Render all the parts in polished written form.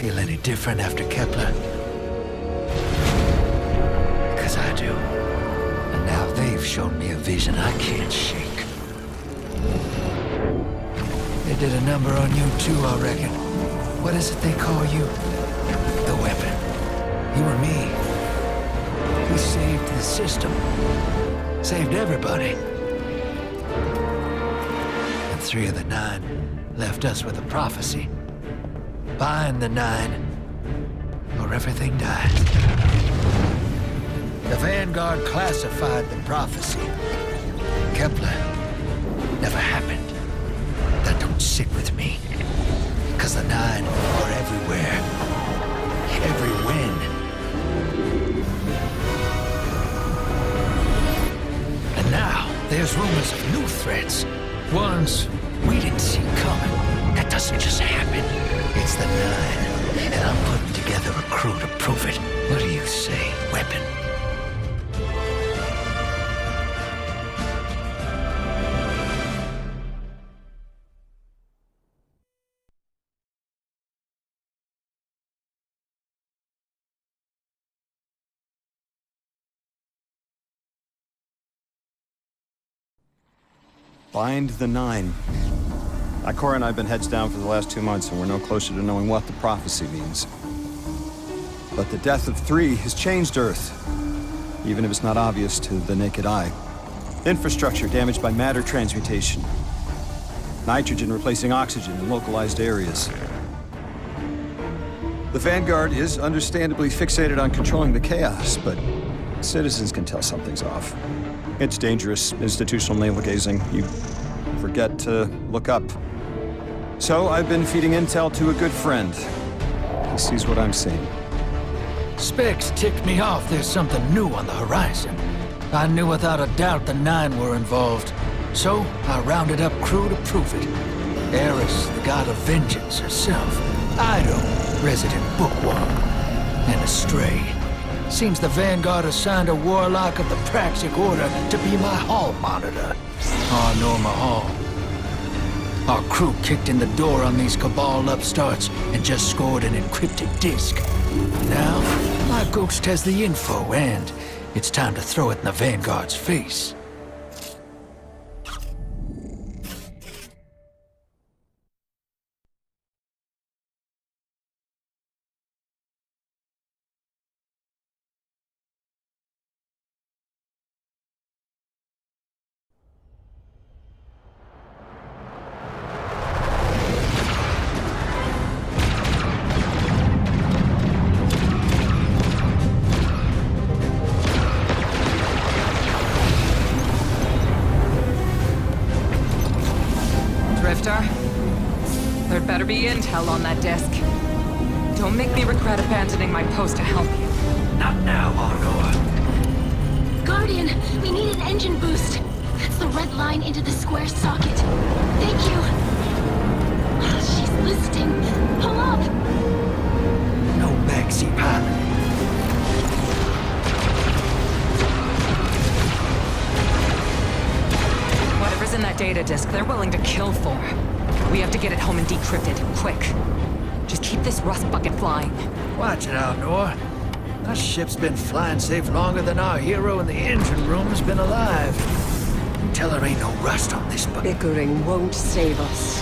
Feel any different after Kepler? Because I do. And now they've shown me a vision I can't shake. They did a number on you too, I reckon. What is it they call you? The weapon. You and me. We saved the system. Saved everybody. And 3 of the 9 left us with a prophecy. Bind the 9, or everything dies. The Vanguard classified the prophecy. Kepler never happened. That don't sit with me. Cause the 9 are everywhere. Every when. And now, there's rumors of new threats. Ones we didn't see coming. That doesn't just happen. It's the 9, and I'm putting together a crew to prove it. What do you say, weapon? Bind the 9. Ikora and I have been heads down for the last 2 months, and we're no closer to knowing what the prophecy means. But the death of 3 has changed Earth, even if it's not obvious to the naked eye. Infrastructure damaged by matter transmutation. Nitrogen replacing oxygen in localized areas. The Vanguard is understandably fixated on controlling the chaos, but citizens can tell something's off. It's dangerous, institutional navel-gazing. You forget to look up. So I've been feeding intel to a good friend. He sees what I'm seeing. Specs ticked me off there's something new on the horizon. I knew without a doubt the 9 were involved. So I rounded up crew to prove it. Eris, the god of vengeance herself. Ido, resident bookworm. And Astray. Seems the Vanguard assigned a warlock of the Praxic Order to be my hall monitor. Our Norma Hall. Our crew kicked in the door on these Cabal upstarts and just scored an encrypted disk. Now, my ghost has the info, and it's time to throw it in the Vanguard's face. There'd better be intel on that disk. Don't make me regret abandoning my post to help you. Not now, Arnor. Guardian, we need an engine boost. That's the red line into the square socket. Thank you. She's listening. Pull up. No backseat pilot. Whatever's in that data disk, they're willing to kill for. We have to get it home and decrypted, quick. Just keep this rust bucket flying. Watch it, Arnor. Our ship's been flying safe longer than our hero in the engine room's been alive. You tell her ain't no rust on this bucket. Bickering won't save us.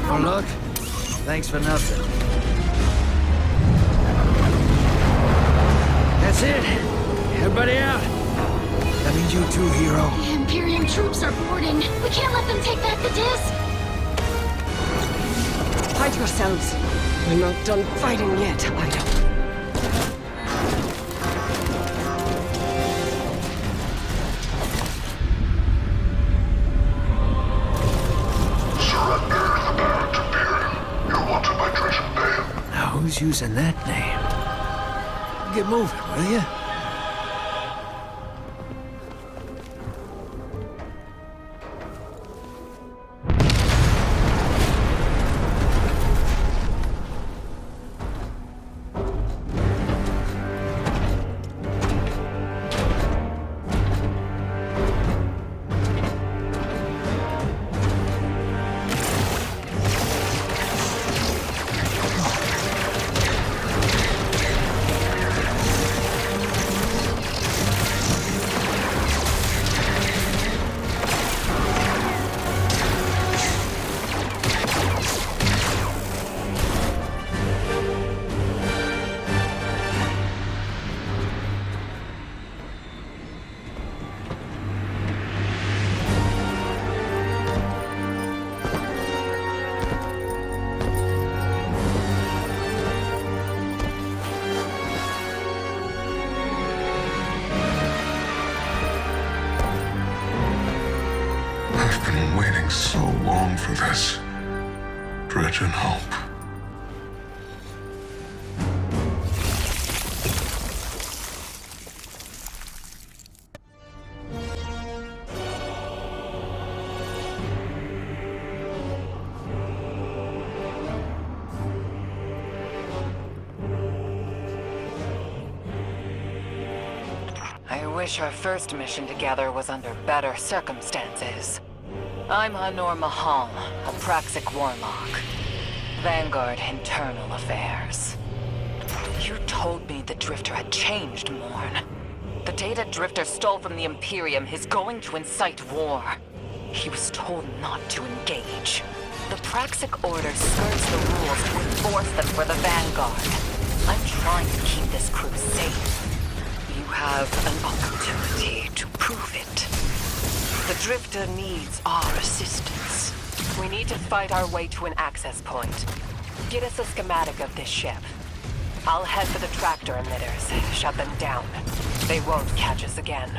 Oh, look. Thanks for nothing. That's it. Everybody out. That means you too, hero. The Imperium troops are boarding. We can't let them take back the disc. Hide yourselves. We're not done fighting yet, Ido. Surrender the Barant Imperium. You're wanted by Dredgen Bael. Now, who's using that name? Get moving, will you? waiting so long for this. Dredgen Hope. I wish our first mission together was under better circumstances. I'm Hanor Mahal, a Praxic warlock. Vanguard Internal Affairs. You told me the Drifter had changed, Morn. The data Drifter stole from the Imperium is going to incite war. He was told not to engage. The Praxic Order skirts the rules to enforce them for the Vanguard. I'm trying to keep this crew safe. You have an opportunity to prove it. The Drifter needs our assistance. We need to fight our way to an access point. Get us a schematic of this ship. I'll head for the tractor emitters, shut them down. They won't catch us again.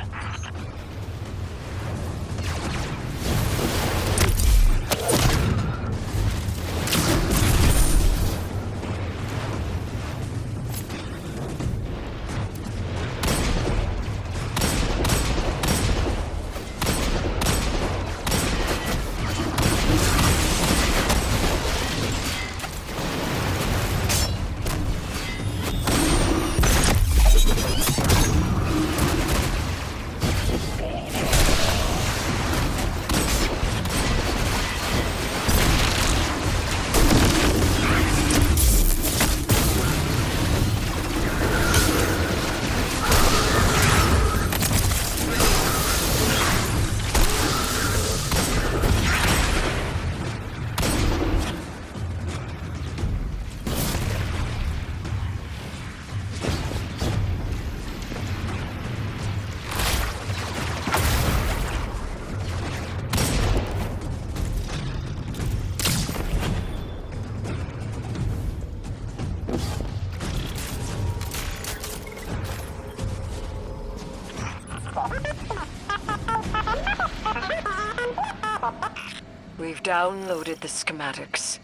We've downloaded the schematics.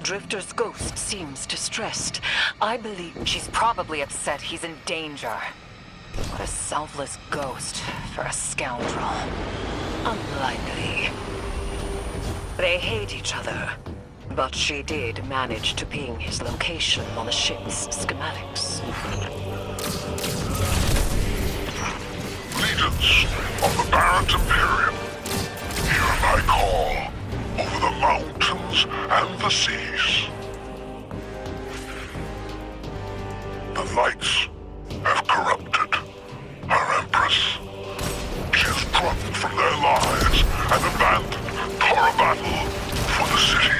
Drifter's ghost seems distressed. I believe she's probably upset he's in danger. What a selfless ghost for a scoundrel. Unlikely. They hate each other, but she did manage to ping his location on the ship's schematics. Legions of the Barant Imperium, hear my call over the mountains and the seas. The lights have corrupted our Empress. She has dropped from their lives and abandoned for a battle for the city.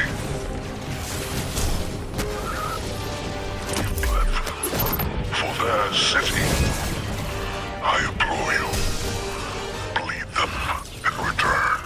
For their city, I implore you, bleed them in return.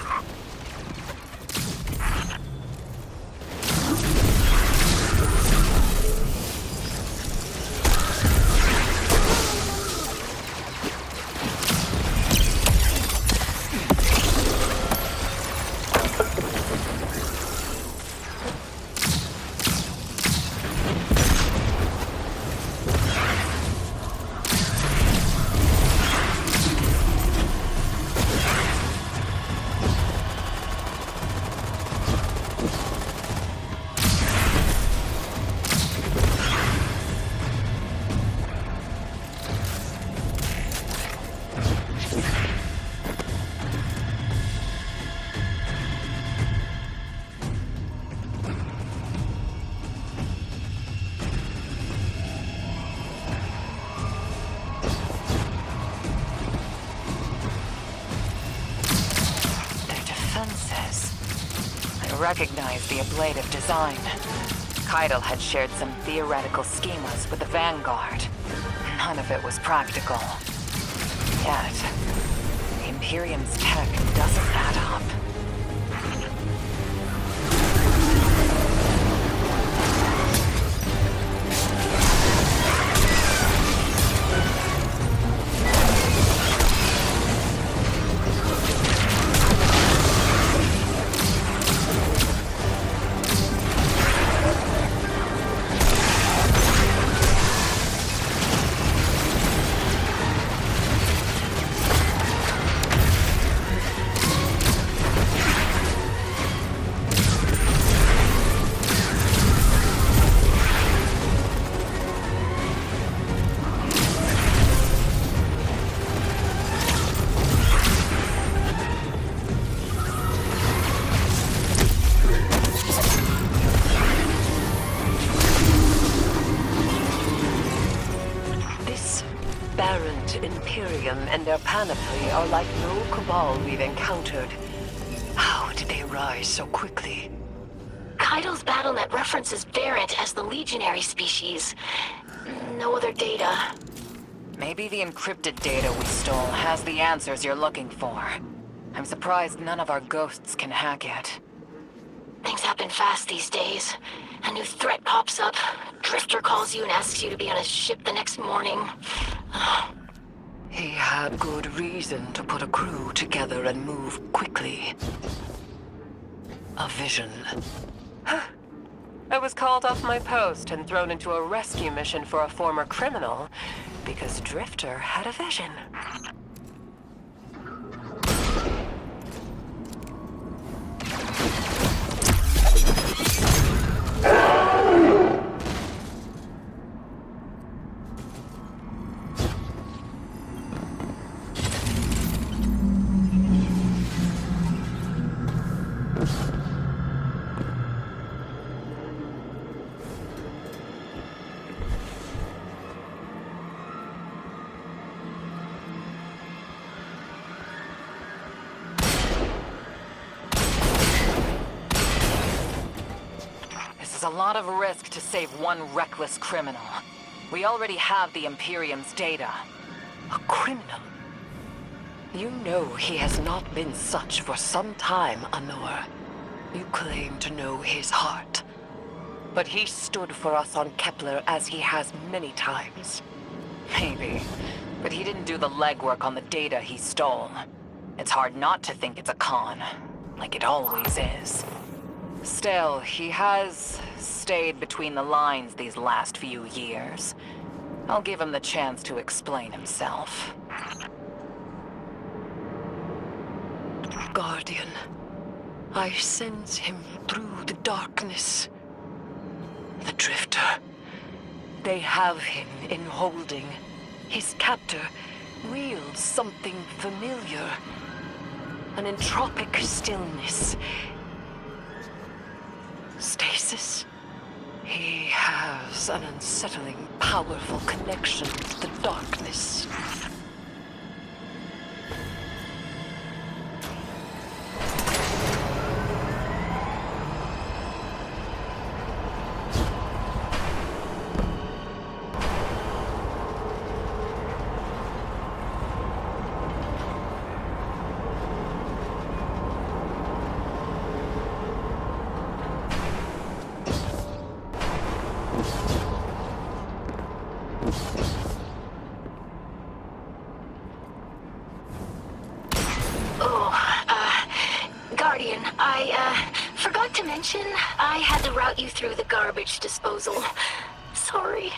Recognize the ablative design. Keitel had shared some theoretical schemas with the Vanguard. None of it was practical. Yet, the Imperium's tech doesn't add up. Imperium and their panoply are like no Cabal we've encountered. How did they rise so quickly? Kaido's BattleNet references Barant as the legionary species. No other data. Maybe the encrypted data we stole has the answers you're looking for. I'm surprised none of our ghosts can hack it. Things happen fast these days. A new threat pops up. Drifter calls you and asks you to be on his ship the next morning. He had good reason to put a crew together and move quickly. A vision. I was called off my post and thrown into a rescue mission for a former criminal because Drifter had a vision. It's a lot of risk to save one reckless criminal. We already have the Imperium's data. A criminal? You know he has not been such for some time, Anor. You claim to know his heart. But he stood for us on Kepler as he has many times. Maybe. But he didn't do the legwork on the data he stole. It's hard not to think it's a con. Like it always is. Still, he has stayed between the lines these last few years. I'll give him the chance to explain himself. Guardian, I sense him through the darkness. The Drifter. They have him in holding. His captor wields something familiar. An entropic stillness. Stasis? He has an unsettling, powerful connection to the darkness. Guardian, I forgot to mention I had to route you through the garbage disposal. Sorry.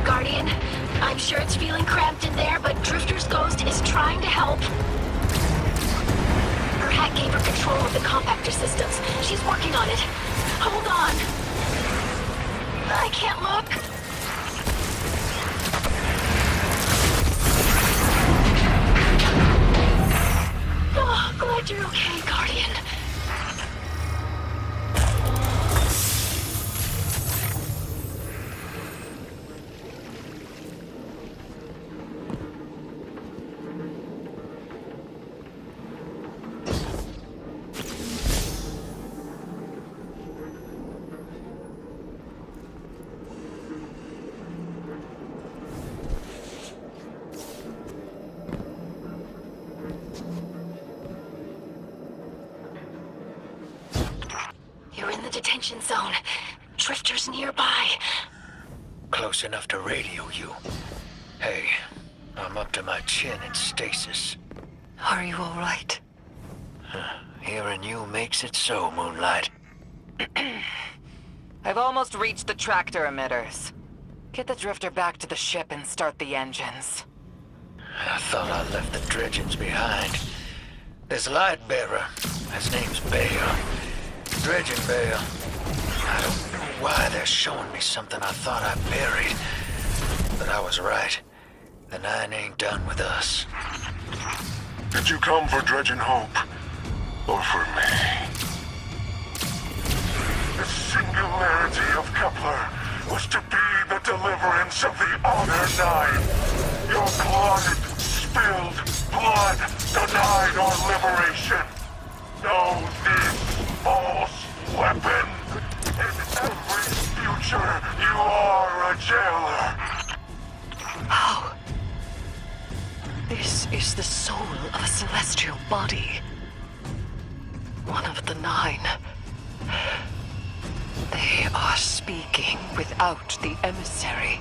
Guardian, I'm sure it's feeling cramped in there, but Drifter's ghost is trying to help. Her hack gave her control of the compactor systems. She's working on it. Hold on. I can't look. Oh, glad you're okay, Guardian. You're in the detention zone. Drifter's nearby. Close enough to radio you. Hey, I'm up to my chin in stasis. Are you all right? Hearing you makes it so, Moonlight. I've almost reached the tractor emitters. Get the drifter back to the ship and start the engines. I thought I left the Dredgens behind. This light bearer, his name's Bael. Dredgen Bael. I don't know why they're showing me something I thought I buried. But I was right. The Nine ain't done with us. Did you come for Dredgen Hope? Or for me? The singularity of Kepler was to be the deliverance of the Honor Nine. Your clotted, spilled blood denied our liberation. Know this false weapon. In every future, you are a jailer. How? This is the soul of a celestial body. One of the Nine. They are speaking without the emissary.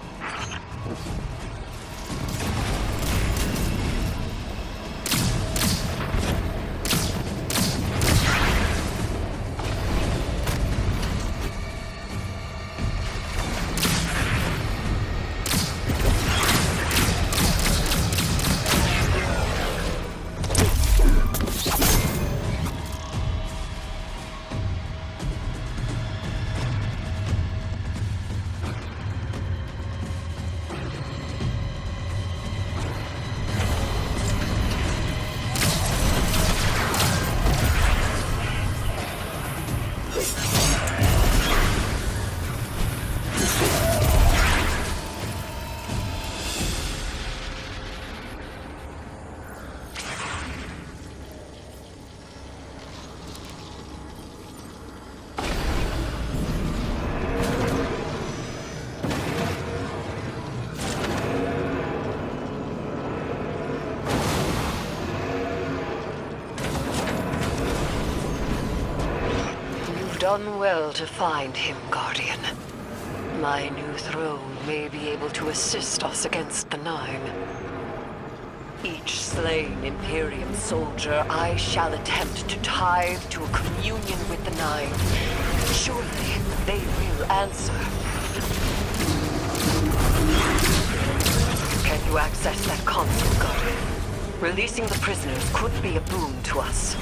Done well to find him, Guardian. My new throne may be able to assist us against the Nine. Each slain Imperium soldier I shall attempt to tithe to a communion with the Nine. Surely they will answer. Can you access that console, Guardian? Releasing the prisoners could be a boon to us.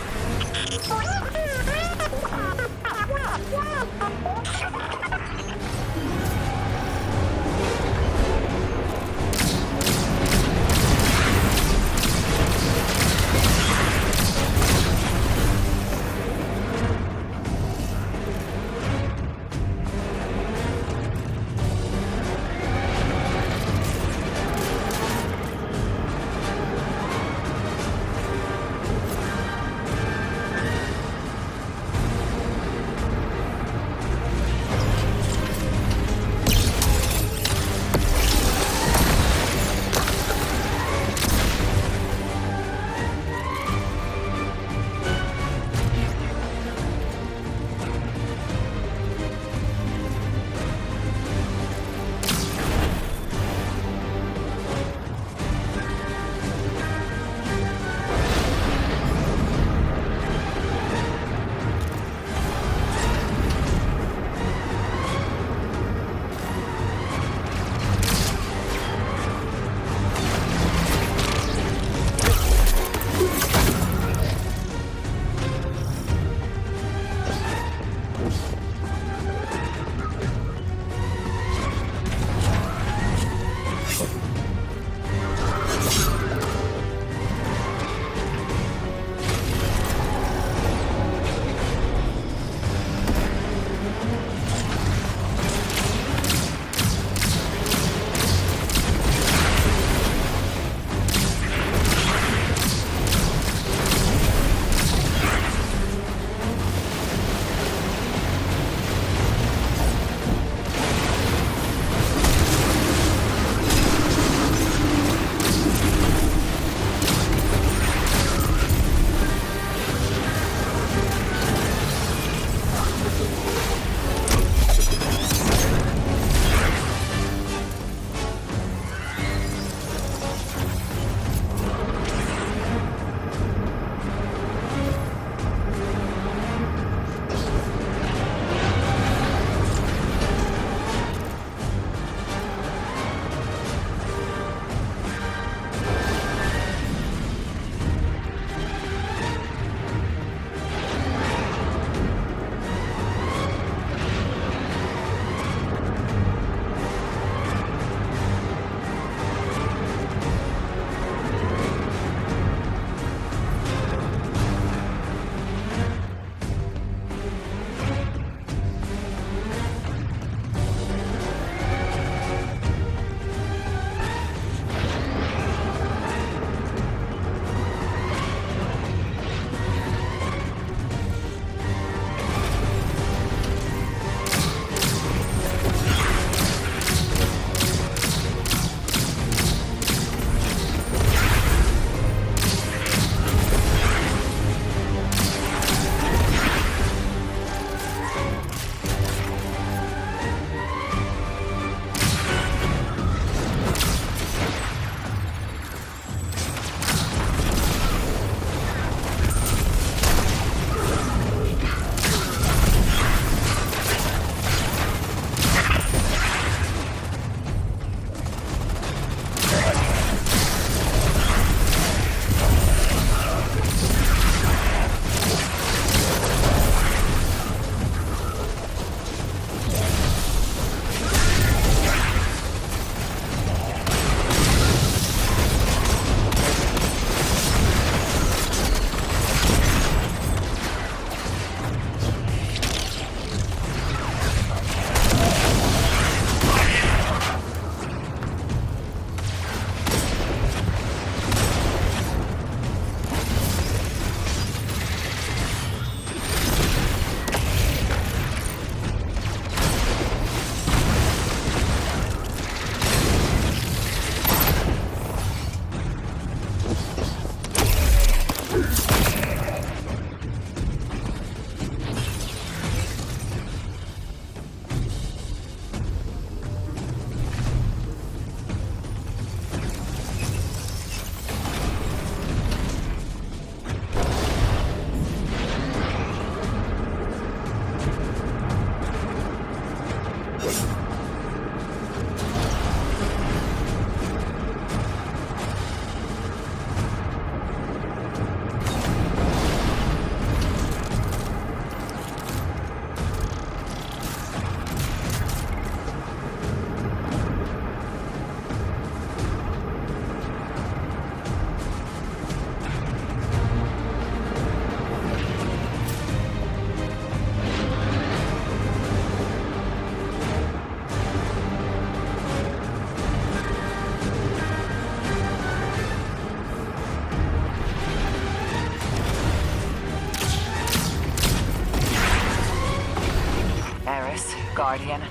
Guardian.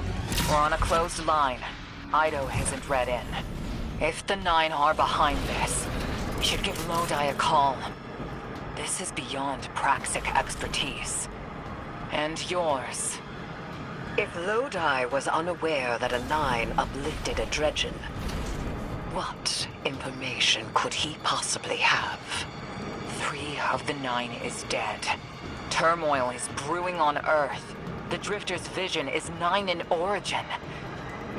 We're on a closed line. Ido isn't read in. If the Nine are behind this, we should give Lodi a call. This is beyond Praxic expertise. And yours. If Lodi was unaware that a Nine uplifted a Dredgen, what information could he possibly have? 3 of the 9 is dead. Turmoil is brewing on Earth. The Drifter's vision is 9 in origin.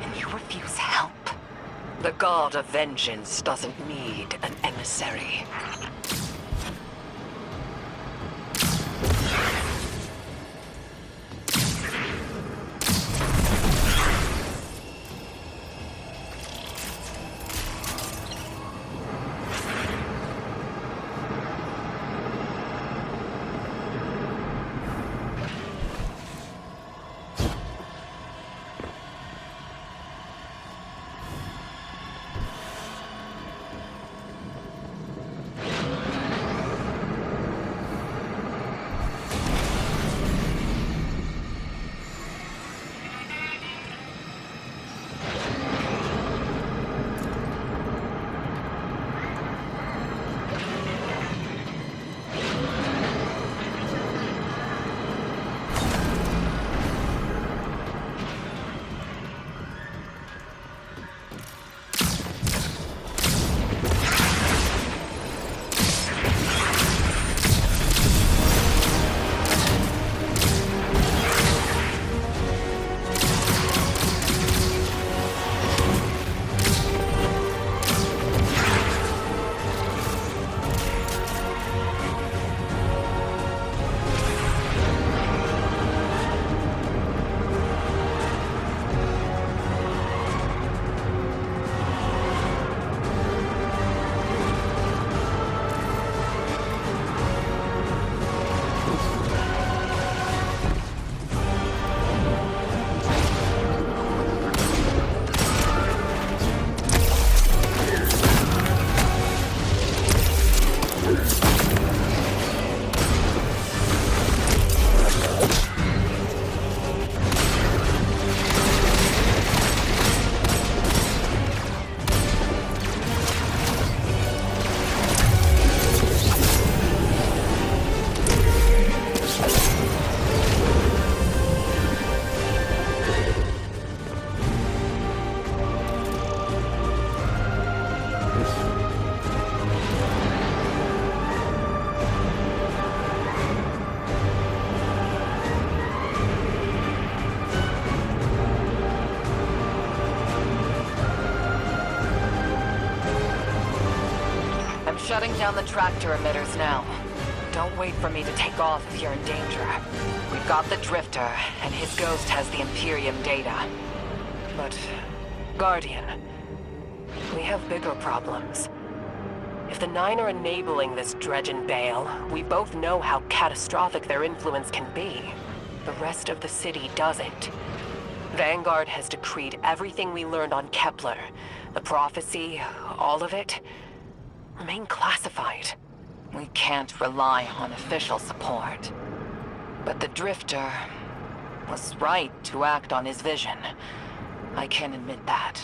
And you refuse help. The God of Vengeance doesn't need an emissary. Shutting down the tractor emitters now. Don't wait for me to take off if you're in danger. We've got the Drifter, and his ghost has the Imperium data. But, Guardian, we have bigger problems. If the 9 are enabling this Dredgen Bael, we both know how catastrophic their influence can be. The rest of the city doesn't. Vanguard has decreed everything we learned on Kepler, the prophecy, all of it, remain classified. We can't rely on official support. But the Drifter was right to act on his vision. I can admit that.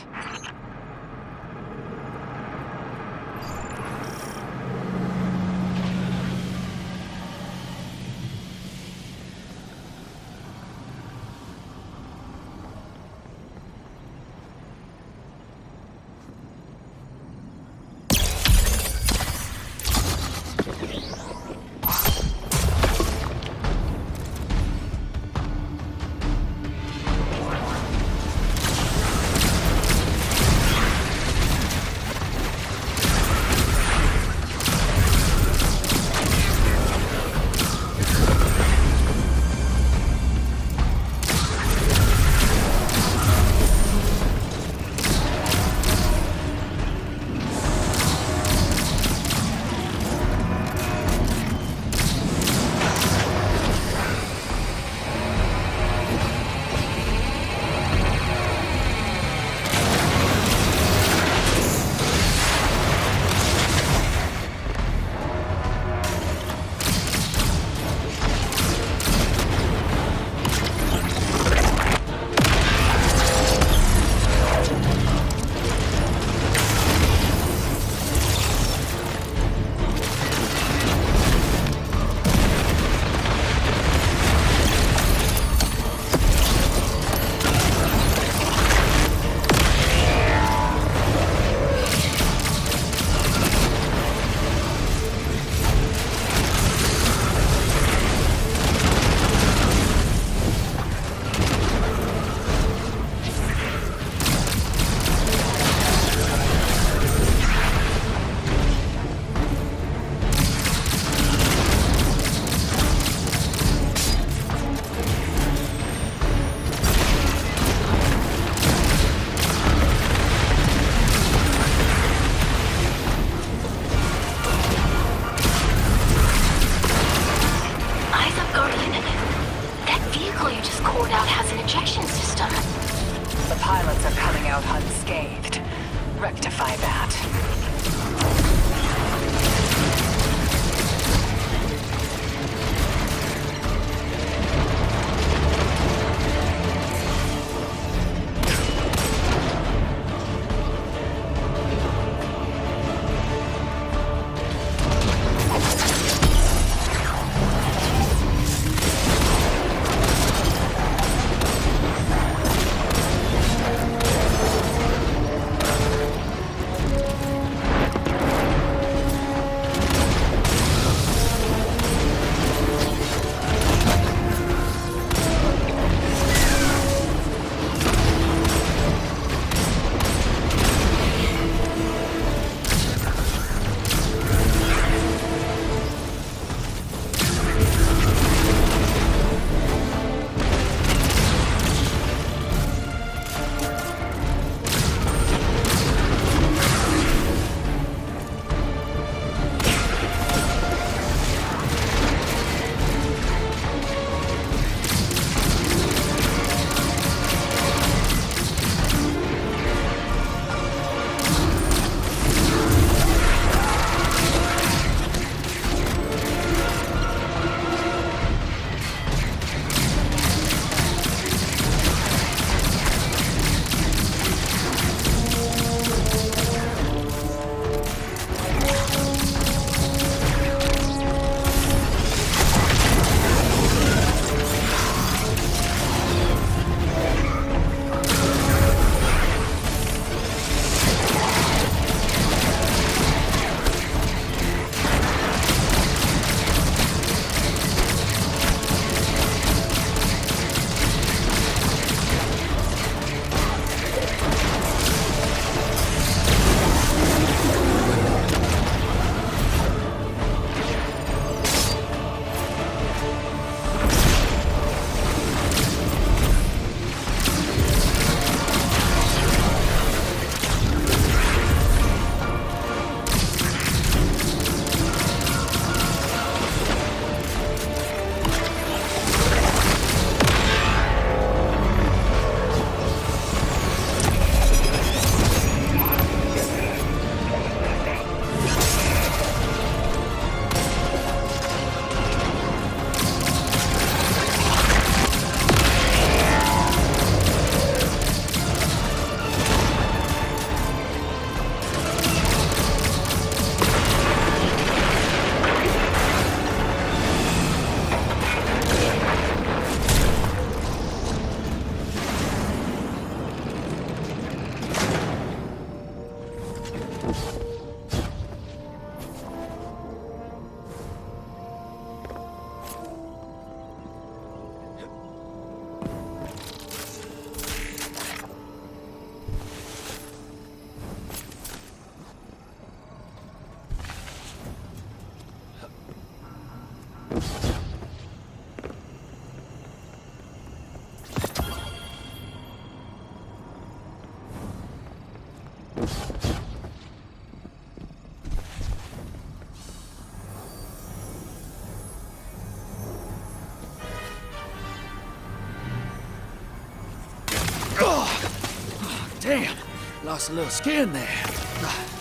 Damn, lost a little skin there.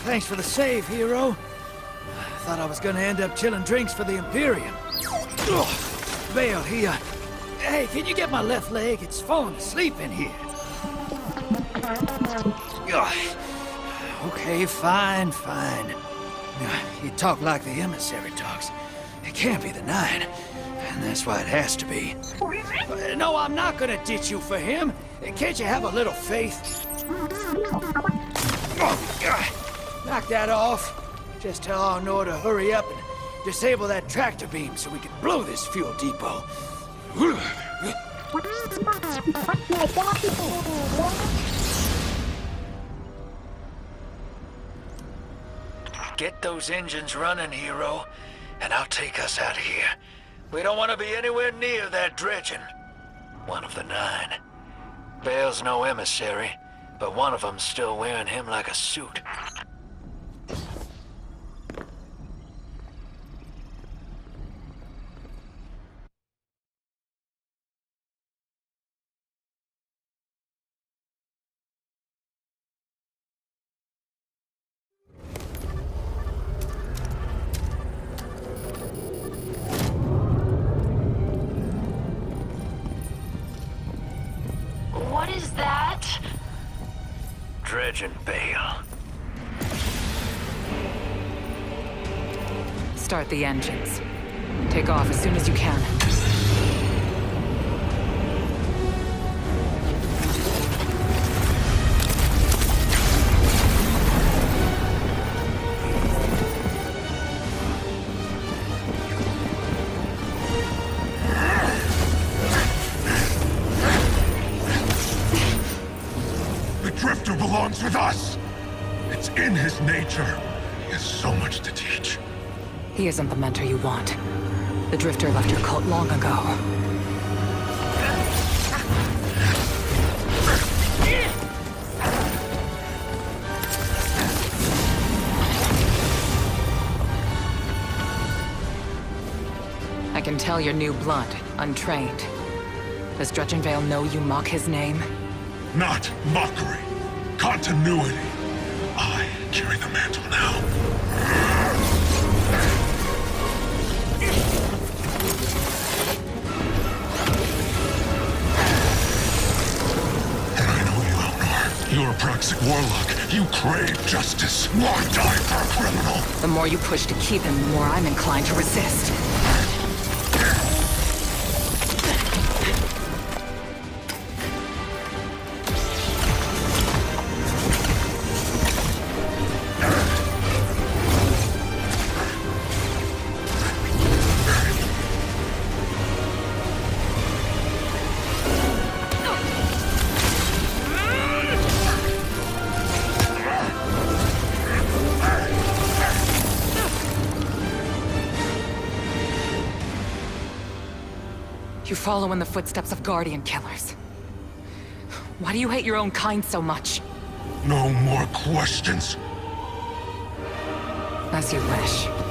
Thanks for the save, hero. Thought I was gonna end up chilling drinks for the Imperium. Bael, hey, can you get my left leg? It's falling asleep in here. Okay, fine. You talk like the emissary talks. It can't be the 9, and that's why it has to be. No, I'm not gonna ditch you for him. Can't you have a little faith? Knock that off. Just tell Arnor to hurry up and disable that tractor beam so we can blow this fuel depot. Get those engines running, hero, and I'll take us out of here. We don't want to be anywhere near that Dredgen. One of the 9. Bael's no emissary, but one of them's still wearing him like a suit. What is that? Dredgen Bael. Start the engines. Take off as soon as you can. Belongs with us. It's in his nature. He has so much to teach. He isn't the mentor you want. The Drifter left your cult long ago. I can tell you're new blood, untrained. Does Dredgen Bael know you mock his name? Not mockery. Continuity. I carry the mantle now. And I know you, Elnor. You're a Praxic warlock. You crave justice. Why die for a criminal? The more you push to keep him, the more I'm inclined to resist. You follow in the footsteps of Guardian killers. Why do you hate your own kind so much? No more questions. As you wish.